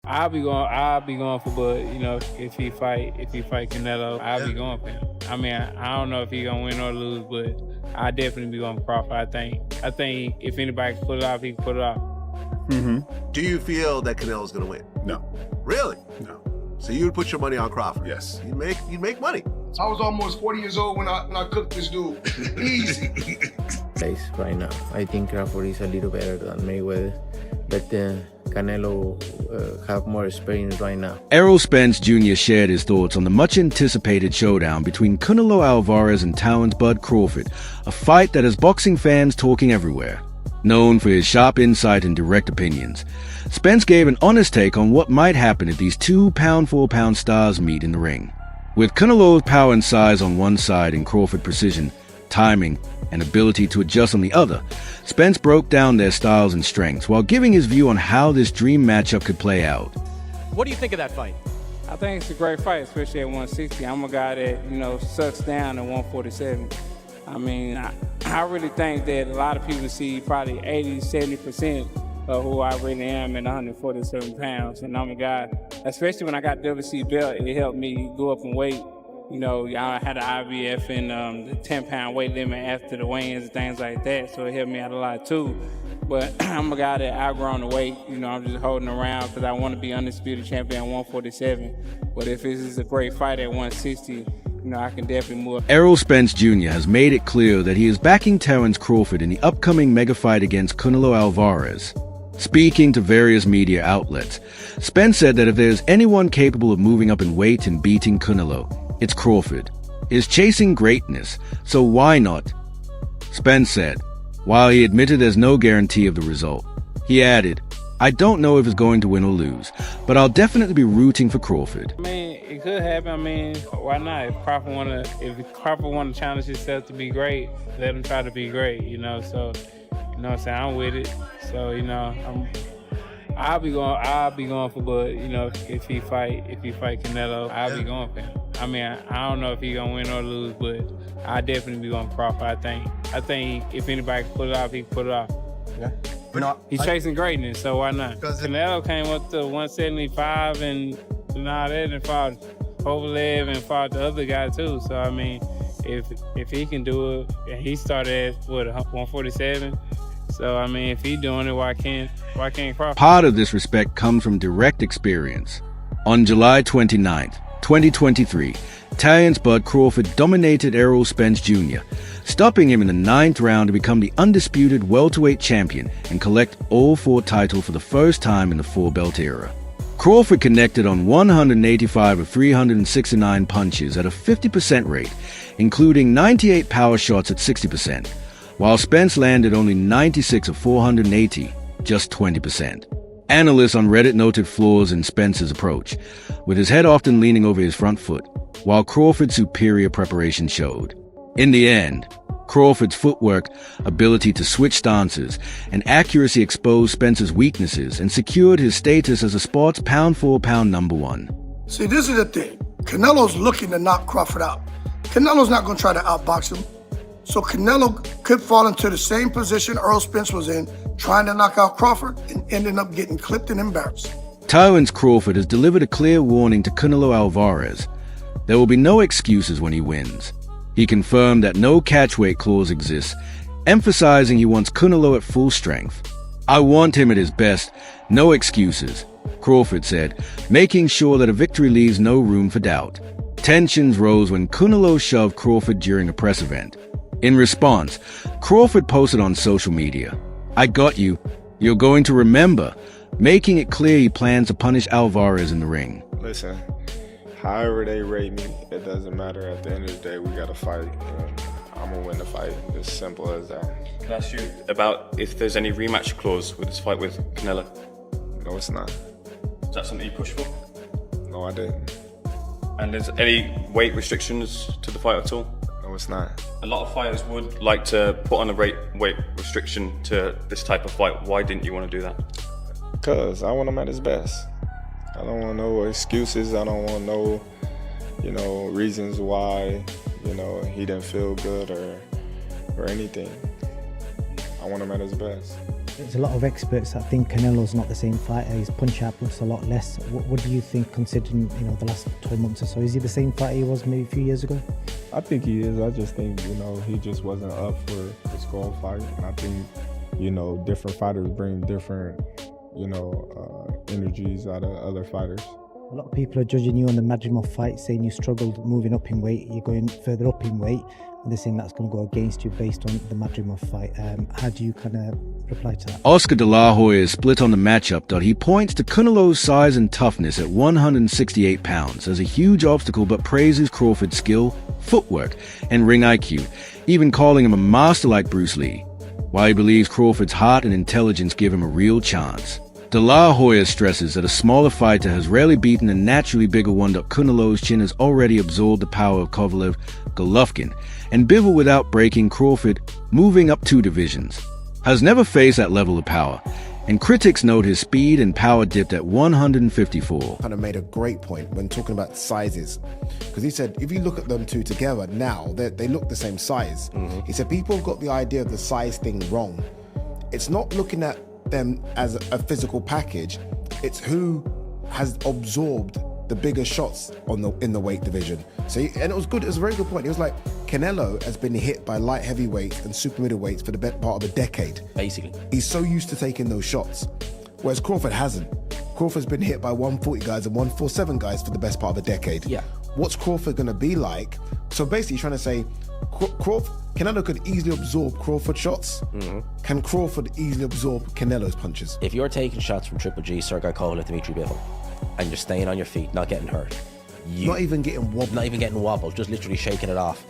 I'll be going for Bud. You know, if he fight Canelo, I'll be going for him. I mean, I don't know if he gonna win or lose, but I definitely be going for Crawford. I think if anybody can pull it off, he can pull it off. Do you feel that Canelo's gonna win? No. Really? No. So you would put your money on Crawford? Yes. You'd make money. I was almost 40 years old when I cooked this dude. Easy. Right now, I think Crawford is a little better than Mayweather, but Canelo have more experience right now. Errol Spence Jr. shared his thoughts on the much-anticipated showdown between Canelo Alvarez and Terence Bud Crawford, a fight that has boxing fans talking everywhere. Known for his sharp insight and direct opinions, Spence gave an honest take on what might happen if these two pound-for-pound stars meet in the ring. With Canelo's power and size on one side and Crawford precision, timing, and ability to adjust on the other, Spence broke down their styles and strengths while giving his view on how this dream matchup could play out. What do you think of that fight? I think it's a great fight, especially at 160. I'm a guy that, you know, sucks down at 147. I mean, I really think that a lot of people see probably 80, 70% of who I really am at 147 pounds. And I'm a guy, especially when I got the WC belt, it helped me go up in weight. You know, I had an IBF and the 10-pound weight limit after the weigh-ins and things like that, so it helped me out a lot too. But I'm a guy that outgrown the weight. You know, I'm just holding around because I want to be undisputed champion at 147. But if this is a great fight at 160, you know, I can definitely move. Errol Spence Jr. has made it clear that he is backing Terence Crawford in the upcoming mega fight against Canelo Alvarez. Speaking to various media outlets, Spence said that if there's anyone capable of moving up in weight and beating Canelo, it's Crawford. Is chasing greatness, so why not? Spence said, while he admitted there's no guarantee of the result, he added, I don't know if it's going to win or lose, but I'll definitely be rooting for Crawford. I mean, it could happen. I mean, why not? If Crawford want to challenge himself to be great, let him try to be great, you know? So, you know what I'm saying? I'm with it. So, you know, I'll be going for Bud. You know, if he fight Canelo, I'll be going for him. I mean, I don't know if he gonna win or lose, but I definitely be going Crawford. I think if anybody can pull it off, he can pull it off. Yeah. You know, He's chasing greatness, so why not? Canelo came up to 175 and all that, and fought Kovalev and fought the other guy too. So I mean, if he can do it, and he started at 147. So I mean, if he's doing it, why can't Crawford? Part of this respect comes from direct experience. On July 29th, 2023, Terence Bud Crawford dominated Errol Spence Jr., stopping him in the 9th round to become the undisputed welterweight champion and collect all 4 titles for the first time in the 4-belt era. Crawford connected on 185 of 369 punches at a 50% rate, including 98 power shots at 60%, while Spence landed only 96 of 480, just 20%. Analysts on Reddit noted flaws in Spence's approach, with his head often leaning over his front foot, while Crawford's superior preparation showed. In the end, Crawford's footwork, ability to switch stances, and accuracy exposed Spence's weaknesses and secured his status as a sport's pound-for-pound number 1. See, this is the thing. Canelo's looking to knock Crawford out. Canelo's not going to try to outbox him. So Canelo could fall into the same position Errol Spence was in, trying to knock out Crawford and ending up getting clipped and embarrassed. Terence Crawford has delivered a clear warning to Canelo Alvarez. There will be no excuses when he wins. He confirmed that no catchweight clause exists, emphasizing he wants Canelo at full strength. I want him at his best, no excuses, Crawford said, making sure that a victory leaves no room for doubt. Tensions rose when Canelo shoved Crawford during a press event. In response, Crawford posted on social media, I got you. You're going to remember, making it clear he plans to punish Alvarez in the ring. Listen, however they rate me, it doesn't matter. At the end of the day, we got to fight, and I'm going to win the fight. As simple as that. Can I ask you about if there's any rematch clause with this fight with Canelo? No, it's not. Is that something you push for? No, I didn't. And there's any weight restrictions to the fight at all? No, it's not. A lot of fighters would like to put on a weight restriction to this type of fight. Why didn't you want to do that? Because I want him at his best. I don't want no excuses. I don't want no, reasons why, he didn't feel good or anything. I want him at his best. There's a lot of experts that think Canelo's not the same fighter. His punch output's a lot less. What do you think, considering the last 12 months or so? Is he the same fighter he was maybe a few years ago? I think he is. I just think, he just wasn't up for the skull fight. And I think, different fighters bring different, energies out of other fighters. A lot of people are judging you on the Madrimov fight, saying you struggled moving up in weight. You're going further up in weight, and they're saying that's going to go against you based on the Madrimov fight. How do you kind of reply to that? Oscar De La Hoya is split on the matchup. He points to Canelo's size and toughness at 168 pounds as a huge obstacle, but praises Crawford's skill, footwork, and ring IQ, even calling him a master like Bruce Lee, while he believes Crawford's heart and intelligence give him a real chance. De La Hoya stresses that a smaller fighter has rarely beaten a naturally bigger one. Canelo's chin has already absorbed the power of Kovalev, Golovkin, and Bivol without breaking. Crawford, moving up 2 divisions, has never faced that level of power, and critics note his speed and power dipped at 154. Kind of made a great point when talking about sizes, because he said if you look at them two together now, they look the same size. He said people have got the idea of the size thing wrong. It's not looking at them as a physical package, it's who has absorbed the bigger shots in the weight division. And it was good. It was a very good point. It was like Canelo has been hit by light heavyweights and super middleweights for the better part of a decade. Basically, he's so used to taking those shots, whereas Crawford hasn't. Crawford's been hit by 140 guys and 147 guys for the best part of a decade. Yeah. What's Crawford going to be like? So basically, trying to say Canelo could easily absorb Crawford shots. Can Crawford easily absorb Canelo's punches? If you're taking shots from Triple G, Sergey Kovalev, Dmitry Bivol, and you're staying on your feet, not getting hurt, not even getting wobbled, just literally shaking it off,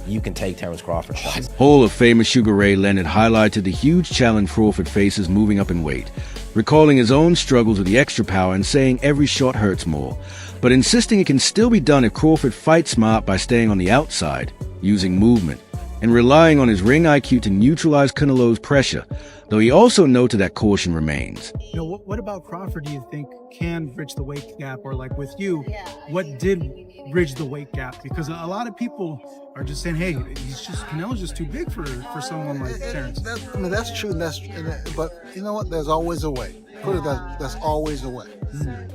you can take Terence Crawford shots. Hall of Famer Sugar Ray Leonard highlighted the huge challenge Crawford faces moving up in weight, recalling his own struggles with the extra power and saying every shot hurts more, but insisting it can still be done if Crawford fights smart by staying on the outside, using movement, and relying on his ring IQ to neutralize Canelo's pressure, though he also noted that caution remains. What about Crawford do you think can bridge the weight gap? Or like with you, what did bridge the weight gap? Because a lot of people are just saying, hey, Canelo's just too big for someone like Terence. That's true, but you know what? There's always a way. Put it that there's always a way.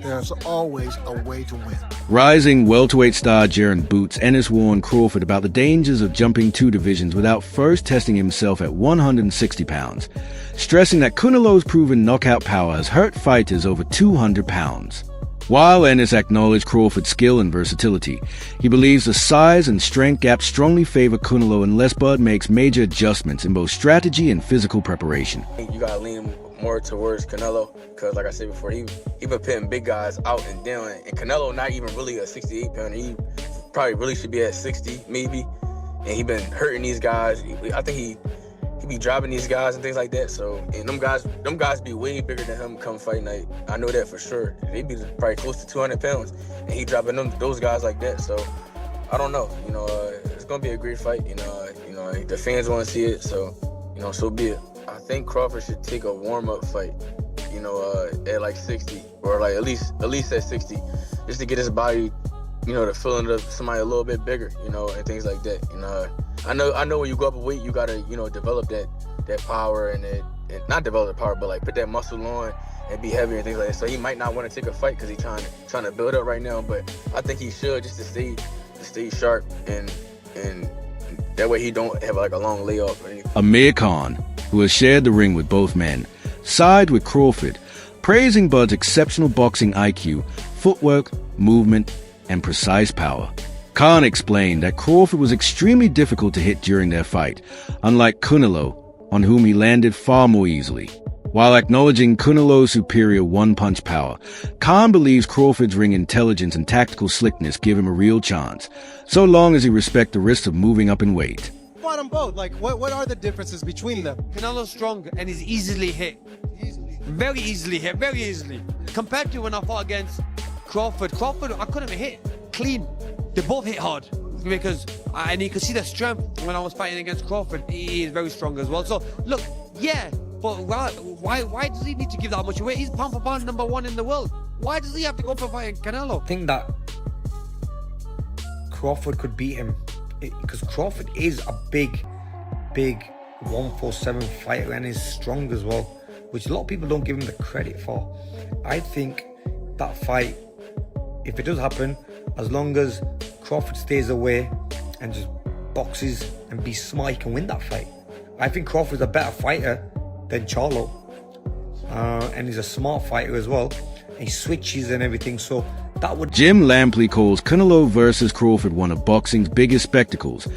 There's always a way to win. Rising welterweight star Jaron Boots Ennis warned Crawford about the dangers of jumping 2 divisions without first testing himself at 160 pounds, stressing that Canelo's proven knockout power has hurt fighters over 200 pounds. While Ennis acknowledged Crawford's skill and versatility, he believes the size and strength gap strongly favor Canelo unless Bud makes major adjustments in both strategy and physical preparation. You gotta lean more towards Canelo, because like I said before, he been pitting big guys out and down, and Canelo not even really a 68 pounder. He probably really should be at 60 maybe, and he been hurting these guys. I think he be dropping these guys and things like that. So, and them guys be way bigger than him come fight night. I know that for sure. They be probably close to 200 pounds, and he dropping those guys like that. So I don't know. It's gonna be a great fight. The fans want to see it. So so be it. I think Crawford should take a warm-up fight, at like 60, or like at least at 60, just to get his body, the feeling of somebody a little bit bigger, and things like that. I know when you go up a weight, you gotta, develop that power and not develop the power, but like put that muscle on and be heavier and things like that. So he might not want to take a fight because he's trying to build up right now, but I think he should, just to stay sharp and that way he don't have like a long layoff or anything. Amir Khan, who has shared the ring with both men, sided with Crawford, praising Bud's exceptional boxing IQ, footwork, movement, and precise power. Khan explained that Crawford was extremely difficult to hit during their fight, unlike Canelo, on whom he landed far more easily. While acknowledging Canelo's superior one-punch power, Khan believes Crawford's ring intelligence and tactical slickness give him a real chance, so long as he respects the risk of moving up in weight. Fought them both. Like, what are the differences between them? Canelo's strong and he's easily hit. Very easily hit, very easily. Compared to when I fought against Crawford, I couldn't hit clean. They both hit hard because, and you could see the strength when I was fighting against Crawford. He is very strong as well. So look, yeah, but why does he need to give that much away? He's pound for pound #1 in the world. Why does he have to go for fighting Canelo? I think that Crawford could beat him because Crawford is a big 147 fighter and is strong as well. which a lot of people don't give him the credit for. I think that fight, if it does happen, as long as Crawford stays away and just boxes and be smart, he can win that fight. I think Crawford's a better fighter than Charlo. And he's a smart fighter as well. He switches and everything, so that would... Jim Lampley calls Canelo versus Crawford one of boxing's biggest spectacles,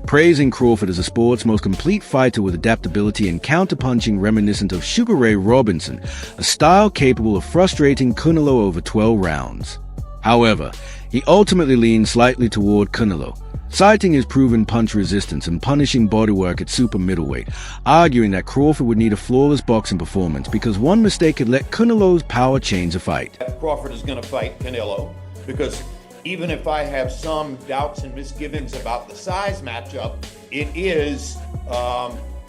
praising Crawford as the sport's most complete fighter with adaptability and counterpunching reminiscent of Sugar Ray Robinson, a style capable of frustrating Canelo over 12 rounds. However, he ultimately leaned slightly toward Canelo, citing his proven punch resistance and punishing bodywork at super middleweight, arguing that Crawford would need a flawless boxing performance because one mistake could let Canelo's power change the fight. Crawford is going to fight Canelo because even if I have some doubts and misgivings about the size matchup, it is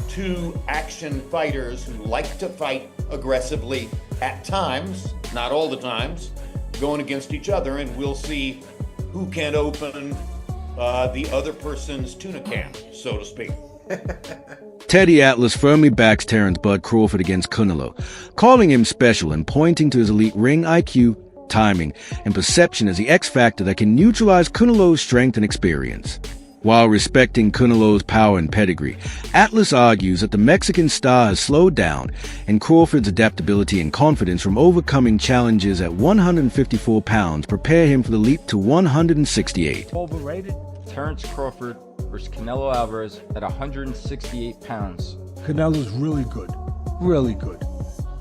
two action fighters who like to fight aggressively at times, not all the times, going against each other, and we'll see who can open the other person's tuna can, so to speak. Teddy Atlas firmly backs Terence "Bud" Crawford against Canelo, calling him special and pointing to his elite ring IQ, timing, and perception as the X factor that can neutralize Canelo's strength and experience. While respecting Canelo's power and pedigree, Atlas argues that the Mexican star has slowed down, and Crawford's adaptability and confidence from overcoming challenges at 154 pounds prepare him for the leap to 168. Overrated? Terence Crawford versus Canelo Alvarez at 168 pounds. Canelo's really good, really good.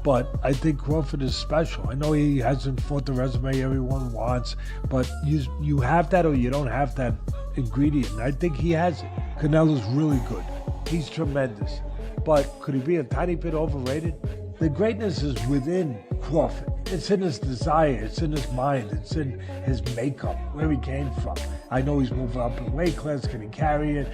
But I think Crawford is special. I know he hasn't fought the resume everyone wants, but you have that or you don't have that ingredient. And I think he has it. Canelo's really good. He's tremendous. But could he be a tiny bit overrated? The greatness is within Crawford. It's in his desire, it's in his mind, it's in his makeup, where he came from. I know he's moving up in weight class, can he carry it?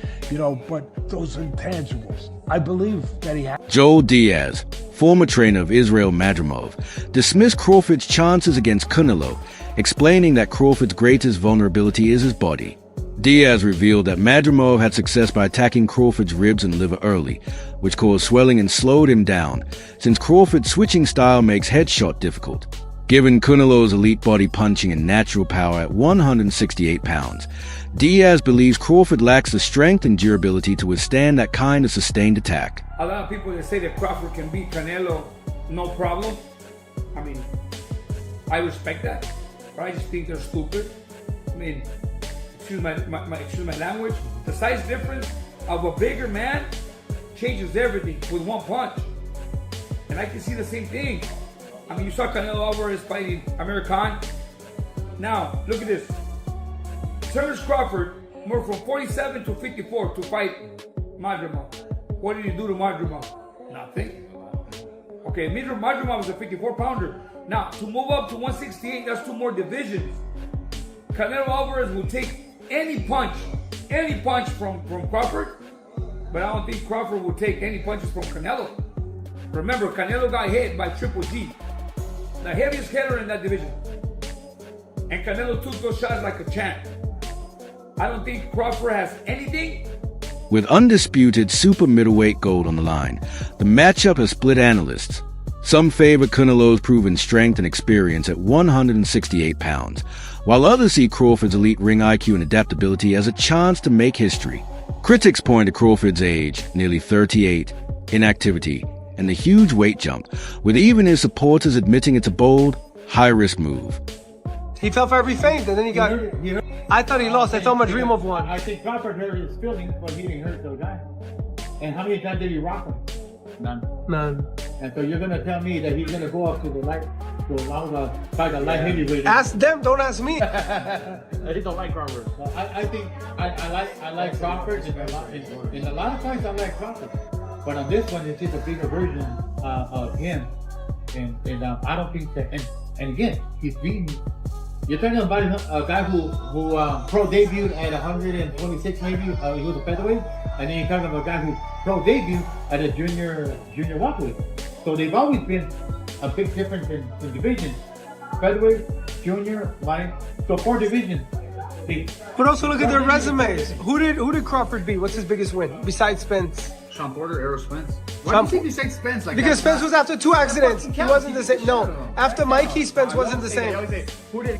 But those intangibles. I believe that he has. Joel Diaz, former trainer of Israel Madrimov, dismissed Crawford's chances against Canelo, explaining that Crawford's greatest vulnerability is his body. Diaz revealed that Madrimov had success by attacking Crawford's ribs and liver early, which caused swelling and slowed him down, since Crawford's switching style makes headshot difficult. Given Canelo's elite body punching and natural power at 168 pounds, Diaz believes Crawford lacks the strength and durability to withstand that kind of sustained attack. A lot of people that say that Crawford can beat Canelo, no problem. I mean, I respect that, but I just think they're stupid. I mean, excuse my language. The size difference of a bigger man changes everything with one punch. And I can see the same thing. I mean, you saw Canelo Alvarez fighting Amir Khan. Now, look at this. Terence Crawford moved from 47 to 54 to fight Madrimov. What did he do to Madrimov? Nothing. Okay, Madrimov was a 54-pounder. Now, to move up to 168, that's 2 more divisions. Canelo Alvarez will take any punch from Crawford, but I don't think Crawford will take any punches from Canelo. Remember, Canelo got hit by Triple G, the heaviest hitter in that division. And Canelo took those shots like a champ. I don't think Crawford has anything. With undisputed super middleweight gold on the line, the matchup has split analysts. Some favor Canelo's proven strength and experience at 168 pounds, while others see Crawford's elite ring IQ and adaptability as a chance to make history. Critics point to Crawford's age, nearly 38, inactivity, and the huge weight jump, with even his supporters admitting it's a bold, high-risk move. He fell for every feint, and then he got... I thought he lost. I thought Madrimov won. I think Crawford hurt his feelings, but he didn't hurt the guy. And how many times did he rock him? None. And so you're going to tell me that he's going to go up to the light, to allow the fight a light heavyweight. Ask them, don't ask me. I just don't like Crawford. I think I like Crawford. In a lot of fights, I like Crawford. But on this one, it's just a bigger version of him. And I don't think that... And again, he's beaten... You're talking about a guy who pro debuted at 126 maybe, he was a featherweight, and then you're talking about a guy who pro debuted at a junior welterweight. So they've always been a big difference in divisions. Featherweight, junior, light, so 4 divisions. But also look at their resumes. Who did Crawford beat? What's his biggest win besides Spence? Sean Porter, Errol Spence. Why do you think you say Spence like Because that? Spence was after 2 accidents. He wasn't the same. No, after Mikey, Spence wasn't the same.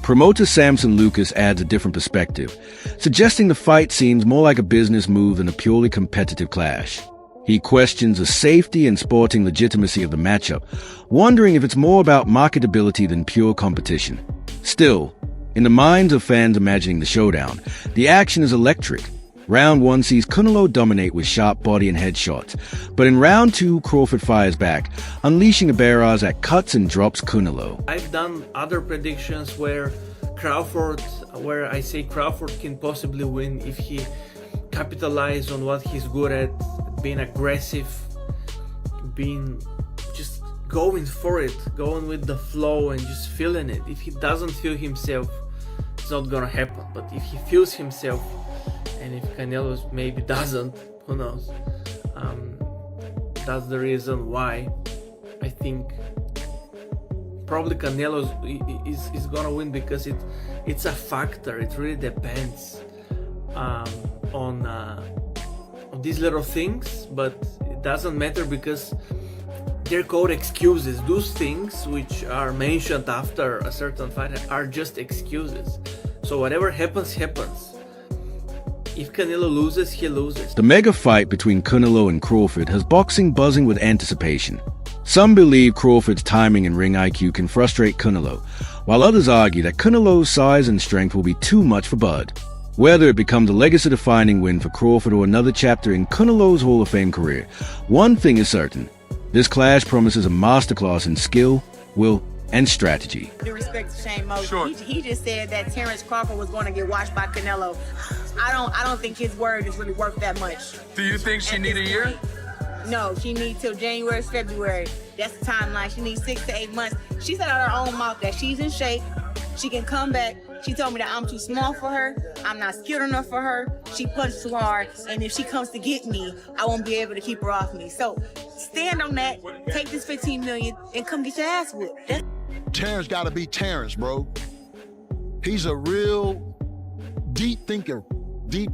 Promoter Samson Lucas adds a different perspective, suggesting the fight seems more like a business move than a purely competitive clash. He questions the safety and sporting legitimacy of the matchup, wondering if it's more about marketability than pure competition. Still, in the minds of fans imagining the showdown, the action is electric. Round 1 sees Canelo dominate with sharp body and head shots, but in round 2, Crawford fires back, unleashing a barrage that cuts and drops Canelo. I've done other predictions where I say Crawford can possibly win if he capitalizes on what he's good at, being aggressive, being just going for it, going with the flow and just feeling it. If he doesn't feel himself, it's not gonna happen. But if he feels himself, and if Canelo maybe doesn't, who knows? That's the reason why I think probably Canelo is gonna win, because it's a factor. It really depends on these little things, but it doesn't matter because they're called excuses. Those things which are mentioned after a certain fight are just excuses. So whatever happens, happens. If Canelo loses, he loses. The mega fight between Canelo and Crawford has boxing buzzing with anticipation. Some believe Crawford's timing and ring IQ can frustrate Canelo, while others argue that Canelo's size and strength will be too much for Bud. Whether it becomes a legacy-defining win for Crawford or another chapter in Canelo's Hall of Fame career, one thing is certain. This clash promises a masterclass in skill, will, and strategy. Due respect to Shane Mosley, sure. He just said that Terence Crawford was going to get watched by Canelo. I don't think his word is really worth that much. Do you think she need a year? No, she needs till January, February. That's the timeline. She needs 6 to 8 months. She said out of her own mouth that she's in shape. She can come back. She told me that I'm too small for her. I'm not skilled enough for her. She punched too hard. And if she comes to get me, I won't be able to keep her off me. So stand on that. Take this $15 million and come get your ass whooped. Terence got to be Terence, bro. He's a real deep thinker. He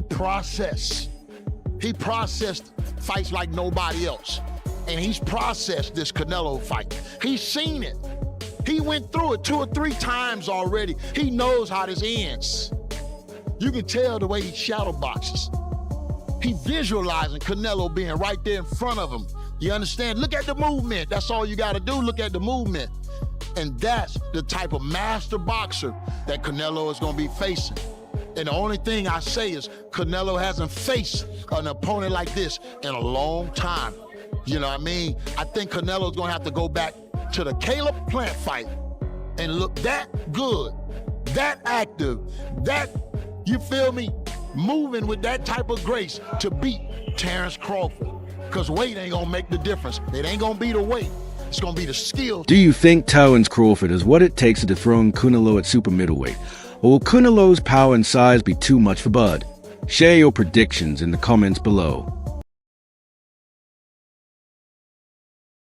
processed fights like nobody else. And he's processed this Canelo fight. He's seen it. He went through it 2 or 3 times already. He knows how this ends. You can tell the way he shadow boxes. He visualizing Canelo being right there in front of him. You understand? Look at the movement. That's all you got to do. Look at the movement. And that's the type of master boxer that Canelo is going to be facing. And the only thing I say is Canelo hasn't faced an opponent like this in a long time. You know what I mean? I think Canelo's going to have to go back to the Caleb Plant fight and look that good, that active, that, you feel me, moving with that type of grace to beat Terence Crawford. Because weight ain't gonna make the difference. It ain't gonna be the weight. It's gonna be the skill. Do you think Terence Crawford has what it takes to dethrone Canelo at super middleweight? Or will Canelo's power and size be too much for Bud? Share your predictions in the comments below.